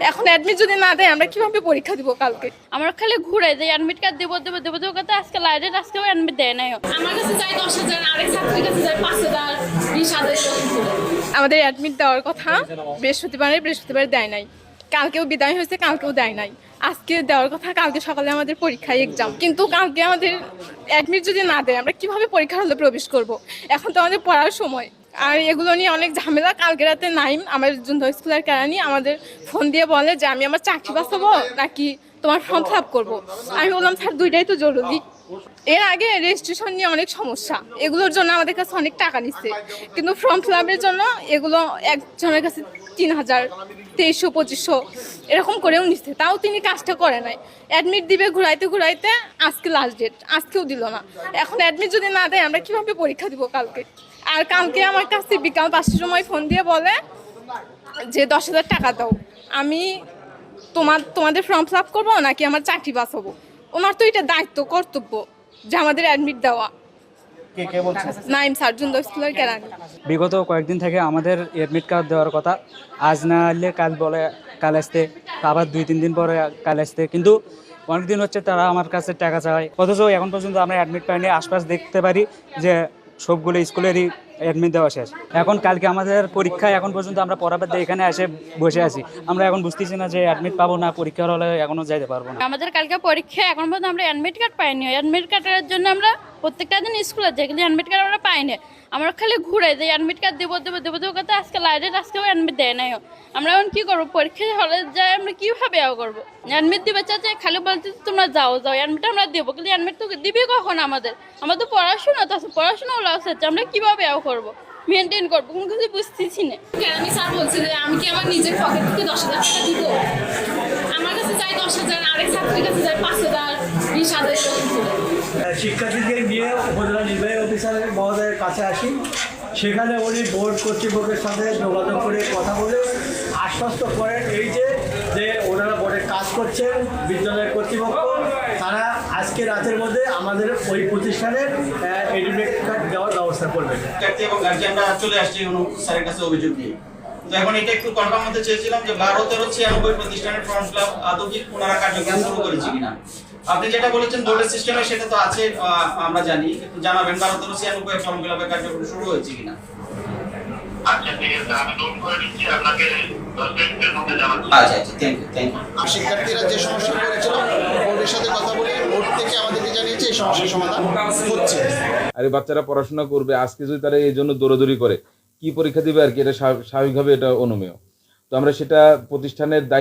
এখন অ্যাডমিট যদি না দেয় আমরা কিভাবে পরীক্ষা দিব কালকে? আমরা খালি ঘুরে যাই, অ্যাডমিট কার্ড দেবো কথা আজকে লাইটের আজকেও অ্যাডমিট দেয় নাই। আমার কাছে চাই 10,000, আরেক ছাত্রীর কাছে চাই 5,000, 20,000 এরকম করে। আমাদের অ্যাডমিট দেওয়ার কথা বৃহস্পতিবার দেয় নাই, কালকেও বিদায় হয়েছে, কালকেও দেয় নাই, আজকে দেওয়ার কথা, কালকে সকালে আমাদের পরীক্ষা এক্সাম, কিন্তু কালকে আমাদের অ্যাডমিট যদি না দেয় আমরা কিভাবে পরীক্ষা হলে প্রবেশ করব? এখন তো আমাদের পড়ার সময়, আর এগুলো নিয়ে অনেক ঝামেলা। কালকে রাতে নাইম আমার জুন স্কুলের কেরানি আমাদের ফোন দিয়ে বলে যে আমি আমার চাকরি বাঁচাবো নাকি তোমার ফর্ম ফিল আপ করবো। আমি বললাম স্যার দুইটাই তো জরুরি। এর আগে রেজিস্ট্রেশন নিয়ে অনেক সমস্যা, এগুলোর জন্য আমাদের কাছে অনেক টাকা নিচ্ছে, কিন্তু ফর্ম ফিল আপের জন্য এগুলো একজনের কাছে 3,000, 2300, 2500 এরকম করেও নিচ্ছে, তাও তিনি কাজটা করে নাই। অ্যাডমিট দিবে ঘুরাইতে আজকে লাস্ট ডেট, আজকেও দিল না। এখন অ্যাডমিট যদি না দেয় আমরা কিভাবে পরীক্ষা দিব কালকে? আর কালকে আমার কাছে বিকাল 5টার সময় ফোন দিয়ে বলে যে 10,000 টাকা দাও, আমি তোমাদের ফর্ম ফিল আপ করবো নাকি আমার চাকরি বাঁচাবো। ওনার তো এটা দায়িত্ব, কর্তব্য যে আমাদের অ্যাডমিট দেওয়া। নাইম স্যার, জুন স্কুলের কেরানি। বিগত কয়েকদিন থেকে আমাদের অ্যাডমিট কার্ড দেওয়ার কথা, আজ না হলে কাল বলে কাল আসতে, আবার 2-3 দিন পরে কাল আসতে, কিন্তু অনেকদিন হচ্ছে তারা আমার কাছে টাকা চায়, অথচ এখন পর্যন্ত আমরা অ্যাডমিট পাইনি। আশপাশ দেখতে পারি যে সবগুলো স্কুলেরই অ্যাডমিট দেওয়া শেষ। এখন কালকে আমাদের পরীক্ষা, এখন পর্যন্ত আমরা পড়াবার দিয়ে এখানে এসে বসে আছি। আমরা এখন বুঝতেছি না যে অ্যাডমিট পাবো না, পরীক্ষার হলে এখনও যাইতে পারবো না। আমাদের কালকে পরীক্ষা, এখন পর্যন্ত আমরা অ্যাডমিট কার্ড পাইনি। অ্যাডমিট কার্ডের জন্য আমরা প্রত্যেকটা দিন স্কুলে যাই, কিন্তু অ্যাডমিট কার্ড আমরা পাইনি। আমরা খালি ঘুরে যাই, অ্যাডমিট কার্ড দেবো কথা আজকে লাইটের আজকেও অ্যাডমিট দেয় নাই। আমরা এখন কী করবো? পরীক্ষা হলে যাই আমরা কীভাবে করবো? অ্যাডমিট দিবে চাচ্ছে, খালি বলতে তোমরা যাও অ্যাডমিট আমরা দেবো, কিন্তু অ্যাডমিট তো দিবি কখন? আমাদের তো পড়াশোনা তো আছে, পড়াশোনাও লস হচ্ছে, আমরা কীভাবে করবো, মেনটেন করবো, কোনো কিছু বুঝতেছি না। কেরানি স্যার বলছে যে আমি কি আমার নিজের পকেট থেকে 10,000 টাকা দিব? আমার কাছে চাই 10,000, আরেক ছাত্রীর কাছে চাই 5,000, 20,000 এরকম করে। শিক্ষার্থীদের নিয়ে উপজেলা নির্বাহী অফিসার মহোদয়ের কাছে আসি। সেখানে উনি বোর্ড কর্তৃপক্ষের সাথে যোগাযোগ করে কথা বলে আশ্বস্ত করেন যে ওনারা বোর্ডে কাজ করছেন, বিদ্যালয়ের কর্তৃপক্ষ তারা আজকে রাতের মধ্যে আমাদের ওই প্রতিষ্ঠানের এডমিট কার্ড দেওয়ার ব্যবস্থা করবেন। এবং গার্জিয়ানরা চলে আসছে স্যারের কাছে অভিযোগ নিয়ে। তো এখন এটা একটু কনফার্ম হতে চেয়েছিলাম যে 12-13-96 প্রতিষ্ঠানের ফর্ম ফিল আপ আদৌ কি ওনারা কার্যক্রম শুরু করেছে কিনা। আপনি যেটা বলেছেন বোর্ডের সিস্টেমে সেটা তো আছে, আমরা জানি, কিন্তু জানাবেন 12-13-96 ফর্ম ফিল আপের কার্যক্রম শুরু হয়েছে কিনা। আচ্ছা ঠিক আছে, আমি নোট করে নিচ্ছি, আপনাকে 10 মিনিটের মধ্যে জানাচ্ছি। আচ্ছা থ্যাংক ইউ। শিক্ষার্থীরা যে সমস্যা করেছিল বোর্ডের সাথে কথা বলে বোর্ড থেকে আমাদেরকে জানিয়েছে এই সমস্যার সমাধান হচ্ছে। আরে বাচ্চারা পড়াশোনা করবে, আজকে যদি তারা এই জন্য দৌড়াদৌড়ি করে কি পরীক্ষা দিবে আর কি, এটা স্বাভাবিকভাবে এটা অনুমেয়। তো আমরা সেটা প্রতিষ্ঠানের দায়িত্ব